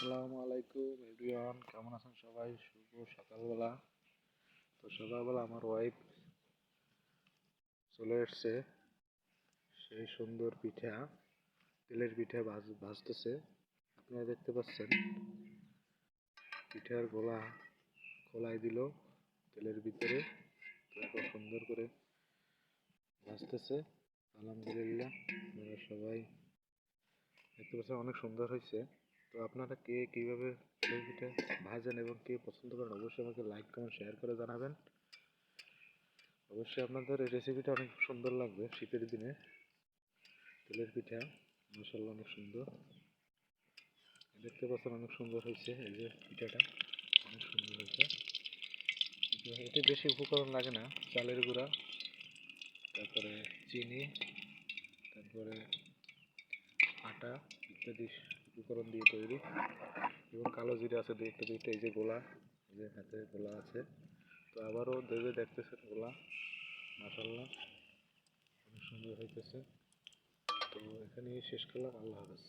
আসসালামু আলাইকুম এভরিওয়ান, কেমন আছেন সবাই? শুভ সকালবেলা। তো সকালবেলা আমার ওয়াইফ চলে এসছে সেই সুন্দর পিঠা, তেলের পিঠা ভাজতেছে। আপনারা দেখতে পাচ্ছেন পিঠার গোলা খোলাই দিল তেলের ভিতরে। তো এখন সুন্দর করে ভাজতেছে। আলহামদুলিল্লাহ, আপনারা সবাই দেখতে পাচ্ছেন অনেক সুন্দর হয়েছে। তো আপনারা কে কীভাবে তেলের পিঠা ভাজেন এবং কে পছন্দ করেন অবশ্যই আমাকে লাইক কমেন্ট শেয়ার করে জানাবেন। অবশ্যই আপনাদের এই রেসিপিটা অনেক সুন্দর লাগবে। শীতের দিনে তেলের পিঠা মাশাআল্লাহ অনেক সুন্দর, দেখতে পাচ্ছেন অনেক সুন্দর হয়েছে। এই যে পিঠাটা অনেক সুন্দর হয়েছে। এতে বেশি উপকরণ লাগে না, চালের গুঁড়া, তারপরে চিনি, তারপরে আটা ইত্যাদি উপকরণ দিয়ে তৈরি, এবং কালো জিরা আছে দু একটা দুইটা। এই যে গোলা, এই যে হাতে গোলা আছে। তো আবারও দেবে দেখতেছেন গোলা মাশাআল্লাহ অনেক সুন্দর হইতেছে। তো এখানেই শেষ করলাম। আল্লাহ হাফেজ।